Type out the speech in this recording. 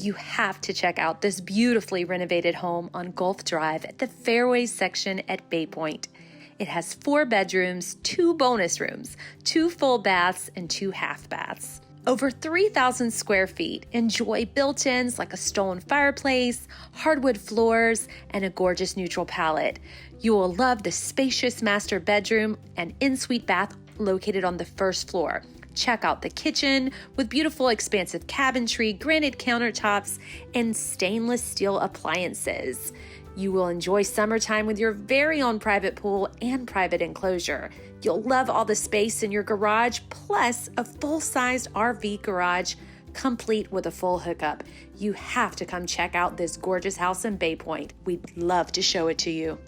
you have to check out this beautifully renovated home on Gulf Drive at the Fairways section at Bay Point. It has 4 bedrooms, 2 bonus rooms, 2 full baths, and 2 half baths. Over 3,000 square feet. Enjoy built-ins like a stone fireplace, hardwood floors, and a gorgeous neutral palette. You will love the spacious master bedroom and en-suite bath located on the first floor. Check out the kitchen with beautiful expansive cabinetry, granite countertops, and stainless steel appliances. You will enjoy summertime with your very own private pool and private enclosure. You'll love all the space in your garage, plus a full-sized RV garage, complete with a full hookup. You have to come check out this gorgeous house in Bay Point. We'd love to show it to you.